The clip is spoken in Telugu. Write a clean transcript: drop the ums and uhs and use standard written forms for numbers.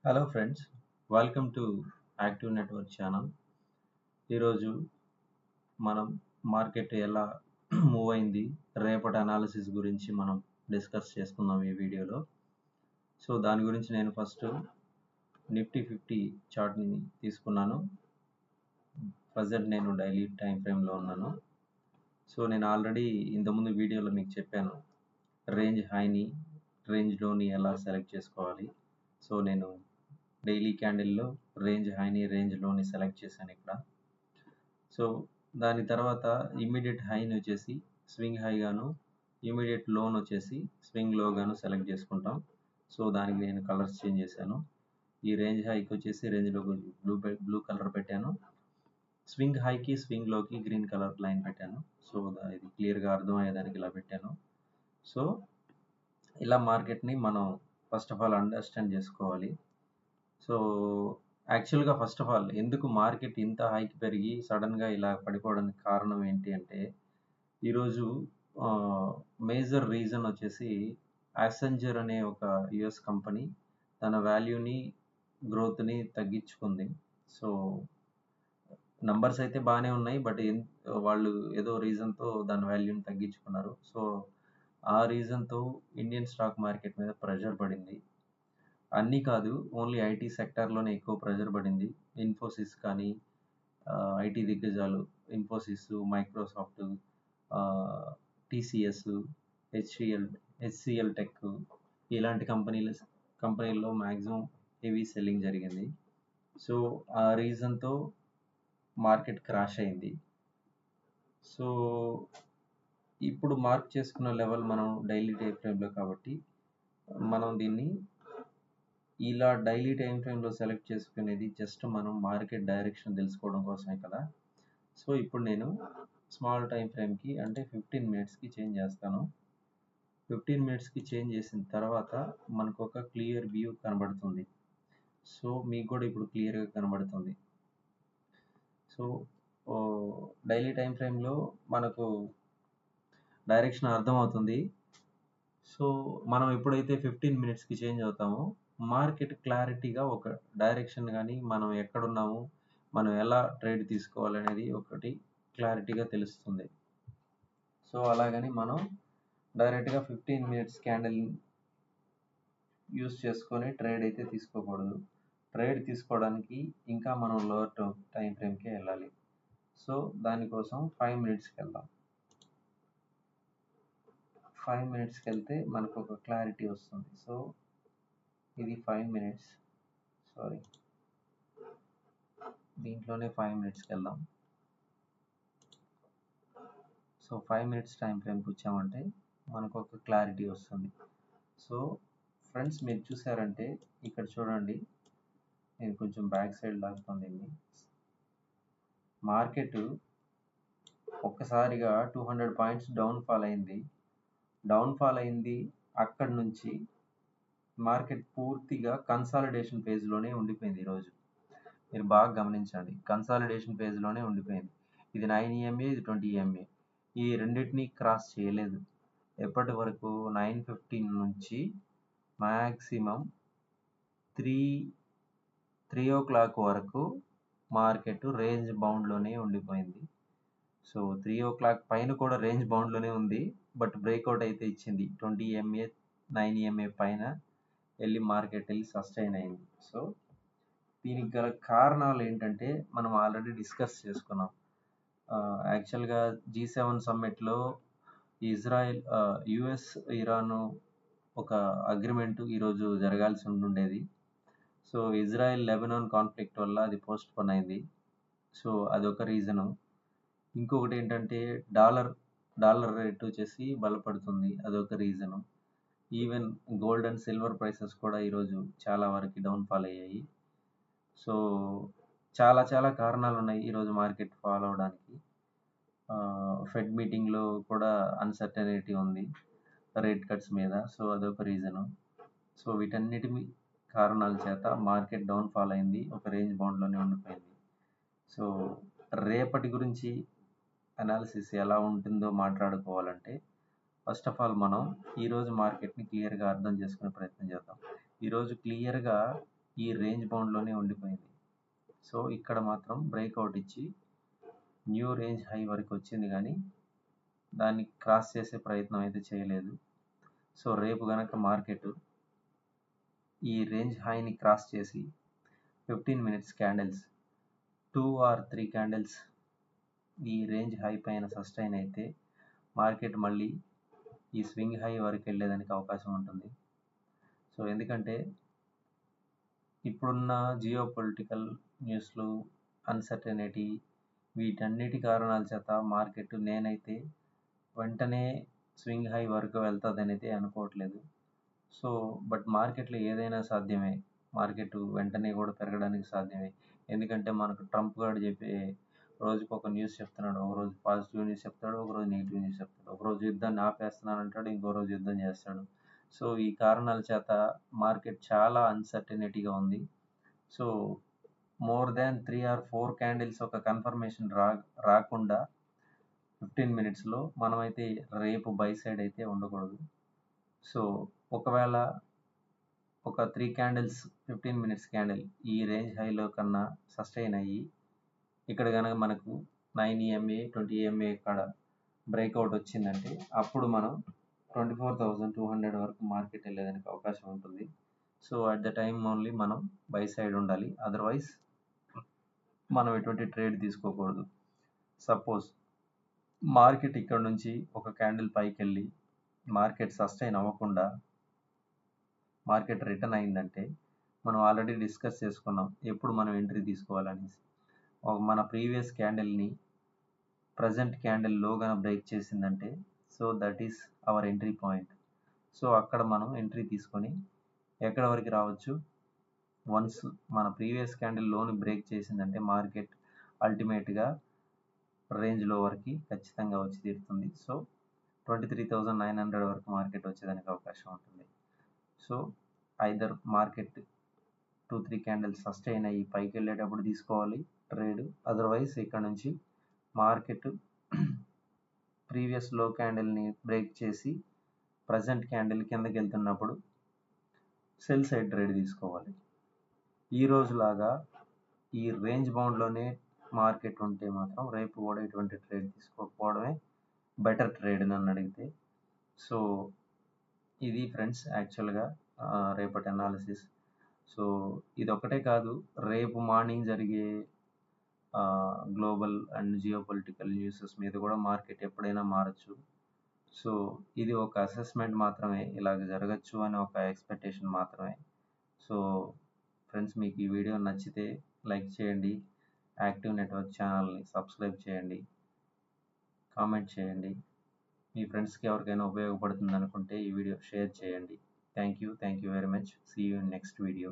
Hello friends, welcome to active network channel. ఈరోజు మనం మార్కెట్ ఎలా మూవ్ అయింది, రేపటి అనాలిసిస్ గురించి మనం డిస్కస్ చేసుకుందాం ఈ వీడియోలో. సో దాని గురించి నేను ఫస్ట్ నిఫ్టీ 50 చార్ట్ని తీసుకున్నాను. ప్రజెంట్ నేను డైలీ టైం ఫ్రేమ్లో ఉన్నాను. సో నేను ఆల్రెడీ ఇంతకుముందు వీడియోలో మీకు చెప్పాను రేంజ్ హైని రేంజ్ లోని ఎలా సెలెక్ట్ చేసుకోవాలి. సో నేను డైలీ క్యాండిల్లో రేంజ్ హైని రేంజ్ లోని సెలెక్ట్ చేశాను ఇక్కడ. సో దాని తర్వాత ఇమీడియట్ హైని వచ్చేసి స్వింగ్ హైగాను, ఇమీడియట్ లోన్ వచ్చేసి స్వింగ్ లోగాను సెలెక్ట్ చేసుకుంటాం. సో దానికి నేను కలర్స్ చేంజ్ చేశాను. ఈ రేంజ్ హైకి వచ్చేసి రేంజ్లో బ్లూ కలర్ పెట్టాను, స్వింగ్ హైకి స్వింగ్ లోకి గ్రీన్ కలర్ లైన్ పెట్టాను. సో ఇది క్లియర్గా అర్థమయ్యేదానికి ఇలా పెట్టాను. సో ఇలా మార్కెట్ని మనం ఫస్ట్ ఆఫ్ ఆల్ అండర్స్టాండ్ చేసుకోవాలి. సో యాక్చువల్గా ఫస్ట్ ఆఫ్ ఆల్ ఎందుకు మార్కెట్ ఇంత హైకి పెరిగి సడన్గా ఇలా పడిపోవడానికి కారణం ఏంటి అంటే, ఈరోజు మేజర్ రీజన్ వచ్చేసి యాసెంజర్ అనే ఒక యుఎస్ కంపెనీ తన వాల్యూని గ్రోత్ని తగ్గించుకుంది. సో నంబర్స్ అయితే బాగానే ఉన్నాయి, బట్ వాళ్ళు ఏదో రీజన్తో దాని వాల్యూని తగ్గించుకున్నారు. సో ఆ రీజన్తో ఇండియన్ స్టాక్ మార్కెట్ మీద ప్రెషర్ పడింది. అన్నీ కాదు, ఓన్లీ ఐటీ సెక్టార్లోనే ఎక్కువ ప్రెషర్ పడింది. ఇన్ఫోసిస్ కానీ, ఐటీ దిగ్గజాలు ఇన్ఫోసిస్, మైక్రోసాఫ్ట్, టీసీఎస్, హెచ్సిఎల్ టెక్ ఇలాంటి కంపెనీల్లో మ్యాక్సిమం హెవీ సెల్లింగ్ జరిగింది. సో ఆ రీజన్తో మార్కెట్ క్రాష్ అయింది. సో ఇప్పుడు మార్క్ చేసుకున్న లెవెల్ మనం డైలీ టైం ఫ్రేమ్లో కాబట్టి మనం దీన్ని ఇలా డైలీ టైం ఫ్రేమ్లో సెలెక్ట్ చేసుకునేది జస్ట్ మనం మార్కెట్ డైరెక్షన్ తెలుసుకోవడం కోసమే కదా. సో ఇప్పుడు నేను స్మాల్ టైం ఫ్రేమ్కి అంటే 15 మినిట్స్కి చేంజ్ చేస్తాను. 15 మినిట్స్కి చేంజ్ చేసిన తర్వాత మనకు ఒక క్లియర్ వ్యూ కనబడుతుంది. సో మీకు కూడా ఇప్పుడు క్లియర్గా కనబడుతుంది. సో డైలీ టైం ఫ్రేమ్లో మనకు డైరెక్షన్ అర్థమవుతుంది. సో మనం ఎప్పుడైతే 15 మినిట్స్కి చేంజ్ అవుతామో మార్కెట్ క్లారిటీగా ఒక డైరెక్షన్ కానీ మనం ఎక్కడున్నాము, మనం ఎలా ట్రేడ్ తీసుకోవాలనేది ఒకటి క్లారిటీగా తెలుస్తుంది. సో అలాగని మనం డైరెక్ట్గా 15 మినిట్స్ క్యాండిల్ యూస్ చేసుకొని ట్రేడ్ అయితే తీసుకోకూడదు. ట్రేడ్ తీసుకోవడానికి ఇంకా మనం లోవర్ టైం ఫ్రేమ్కే వెళ్ళాలి. సో దానికోసం 5 మినిట్స్కి వెళ్దాం. 5 మినిట్స్కి వెళ్తే మనకు ఒక క్లారిటీ వస్తుంది. సో ఇది 5 మినిట్స్, సారీ దీంట్లోనే 5 మినిట్స్కి వెళ్దాం. సో 5 మినిట్స్ టైం ఫ్రేమ్కి వచ్చామంటే మనకు ఒక క్లారిటీ వస్తుంది. సో ఫ్రెండ్స్ మీరు చూసారంటే ఇక్కడ చూడండి, నేను కొంచెం బ్యాక్ సైడ్ లాగుతుంది. మార్కెట్ ఒక్కసారిగా 200 పాయింట్స్ డౌన్ఫాల్ అయింది. అక్కడి నుంచి మార్కెట్ పూర్తిగా కన్సాలిడేషన్ ఫేజ్లోనే ఉండిపోయింది. ఈరోజు మీరు బాగా గమనించండి, కన్సాలిడేషన్ ఫేజ్లోనే ఉండిపోయింది. ఇది 9 EMA, ఇది 20 EMA. ఈ రెండింటిని క్రాస్ చేయలేదు. ఎప్పటి వరకు 9:15 నుంచి మ్యాక్సిమం 3 o'clock వరకు మార్కెట్ రేంజ్ బౌండ్లోనే ఉండిపోయింది. సో 3 o'clock పైన కూడా రేంజ్ బౌండ్లోనే ఉంది, బట్ బ్రేక్అవుట్ అయితే ఇచ్చింది. 20 EMA, 9 EMA పైన వెళ్ళి మార్కెట్ సస్టైన్ అయింది. సో దీనికి గల కారణాలు ఏంటంటే మనం ఆల్రెడీ డిస్కస్ చేసుకున్నాం. యాక్చువల్గా G7 సమ్మిట్లో యుఎస్ ఇరాన్ ఒక అగ్రిమెంట్ ఈరోజు జరగాల్సి ఉండేది. సో ఇజ్రాయెల్ లెబనాన్ కాన్ఫ్లిక్ట్ వల్ల అది పోస్ట్ పోన్ అయింది. సో అదొక రీజను. ఇంకొకటి ఏంటంటే డాలర్ రేట్ వచ్చేసి బలపడుతుంది, అదొక reason. Even gold and silver prices కూడా ఈరోజు చాలా వరకు డౌన్ఫాల్ అయ్యాయి. సో చాలా కారణాలు ఉన్నాయి ఈరోజు మార్కెట్ ఫాల్ అవడానికి. ఫెడ్ మీటింగ్లో కూడా అన్సర్టనిటీ ఉంది రేట్ కట్స్ మీద. సో అదొక రీజను. సో వీటన్నిటి కారణాల చేత మార్కెట్ డౌన్ఫాల్ అయింది, ఒక రేంజ్ బౌండ్లోనే ఉండిపోయింది. సో రేపటి గురించి అనాలిసిస్ ఎలా ఉంటుందో మాట్లాడుకోవాలంటే ఫస్ట్ ఆఫ్ ఆల్ మనం ఈరోజు మార్కెట్ని క్లియర్గా అర్థం చేసుకునే ప్రయత్నం చేద్దాం. ఈరోజు క్లియర్గా ఈ రేంజ్ బౌండ్లోనే ఉండిపోయింది. సో ఇక్కడ మాత్రం బ్రేక్అవుట్ ఇచ్చి న్యూ రేంజ్ హై వరకు వచ్చింది, కానీ దాన్ని క్రాస్ చేసే ప్రయత్నం అయితే చేయలేదు. సో రేపు కనుక మార్కెట్ ఈ రేంజ్ హైని క్రాస్ చేసి 15 మినిట్స్ క్యాండిల్స్ 2 or 3 క్యాండిల్స్ ఈ రేంజ్ హై పైన సస్టైన్ అయితే మార్కెట్ మళ్ళీ ఈ స్వింగ్ హై వరకు వెళ్ళేదానికి అవకాశం ఉంటుంది. సో ఎందుకంటే ఇప్పుడున్న జియో పొలిటికల్ న్యూస్లు, అన్సర్టనిటీ, వీటన్నిటి కారణాల చేత మార్కెట్ నేనైతే వెంటనే స్వింగ్ హై వరకు వెళ్తుందని అయితే అనుకోవట్లేదు. సో బట్ మార్కెట్లో ఏదైనా సాధ్యమే. మార్కెట్ వెంటనే కూడా పెరగడానికి సాధ్యమే. ఎందుకంటే మనకు ట్రంప్ గారు చెప్పే రోజుకు ఒక న్యూస్ చెప్తున్నాడు. ఒకరోజు పాజిటివ్ న్యూస్ చెప్తాడు, ఒకరోజు నెగిటివ్ న్యూస్ చెప్తాడు. ఒకరోజు యుద్ధాన్ని ఆపేస్తున్నాను అంటాడు, ఇంకో రోజు యుద్ధం చేస్తాడు. సో ఈ కారణాల చేత మార్కెట్ చాలా అన్సర్టనిటీగా ఉంది. So more than 3 or 4 candles ఒక కన్ఫర్మేషన్ రాకుండా 15 మినిట్స్లో మనమైతే రేపు బై సైడ్ అయితే ఉండకూడదు. సో ఒకవేళ ఒక 3 క్యాండిల్స్ 15 మినిట్స్ క్యాండిల్ ఈ రేంజ్ హైలో కన్నా సస్టైన్ అయ్యి ఇక్కడ కనుక మనకు 9 EMA 20 EMA కాడ బ్రేక్అవుట్ వచ్చిందంటే అప్పుడు మనం 24,200 వరకు మార్కెట్ వెళ్ళేదానికి అవకాశం ఉంటుంది. So at the time only మనం బై సైడ్ ఉండాలి. అదర్వైజ్ మనం ఎటువంటి ట్రేడ్ తీసుకోకూడదు. సపోజ్ మార్కెట్ ఇక్కడ నుంచి ఒక క్యాండిల్ పైకి వెళ్ళి మార్కెట్ సస్టైన్ అవ్వకుండా మార్కెట్ రిటర్న్ అయిందంటే మనం ఆల్రెడీ డిస్కస్ చేసుకున్నాం ఎప్పుడు మనం ఎంట్రీ తీసుకోవాలనేసి. మన ప్రీవియస్ క్యాండిల్ని ప్రజెంట్ క్యాండిల్ లోగా బ్రేక్ చేసిందంటే so that is our entry point. So అక్కడ మనం ఎంట్రీ తీసుకొని ఎక్కడ వరకు రావచ్చు, వన్స్ మన ప్రీవియస్ క్యాండిల్ లోని బ్రేక్ చేసిందంటే మార్కెట్ అల్టిమేట్గా రేంజ్ లో వరకు ఖచ్చితంగా వచ్చి తీరుతుంది. సో 23,900 వరకు మార్కెట్ వచ్చేదానికి అవకాశం ఉంటుంది. So either market 2-3 candles sustain అయ్యి పైకి వెళ్ళేటప్పుడు తీసుకోవాలి ట్రేడ్. అదర్వైజ్ ఇక్కడ నుంచి మార్కెట్ ప్రీవియస్ లో క్యాండిల్ని బ్రేక్ చేసి ప్రజెంట్ క్యాండిల్ కిందకి వెళ్తున్నప్పుడు సెల్ సైడ్ ట్రేడ్ తీసుకోవాలి. ఈ రోజులాగా ఈ రేంజ్ బౌండ్లోనే మార్కెట్ ఉంటే మాత్రం రేపు కూడా ఎటువంటి ట్రేడ్ తీసుకోకపోవడమే బెటర్ ట్రేడ్ నన్ను అడిగితే. సో ఇది ఫ్రెండ్స్ యాక్చువల్గా రేపటి అనాలిసిస్. సో ఇది ఒకటే కాదు, రేపు మార్నింగ్ జరిగే global and geopolitical newses మీద కూడా మార్కెట్ ఎప్పుడైనా మారచ్చు. సో ఇది ఒక అసెస్మెంట్ మాత్రమే, ఇలాగ జరగచ్చు అని ఒక ఎక్స్పెక్టేషన్ మాత్రమే. సో ఫ్రెండ్స్, మీకు ఈ వీడియో నచ్చితే లైక్ చేయండి, యాక్టివ్ నెట్వర్క్ ఛానల్ని సబ్స్క్రైబ్ చేయండి, కామెంట్ చేయండి. మీ ఫ్రెండ్స్కి ఎవరికైనా ఉపయోగపడుతుంది అనుకుంటే ఈ వీడియో షేర్ చేయండి. Thank you very much. See you in next video.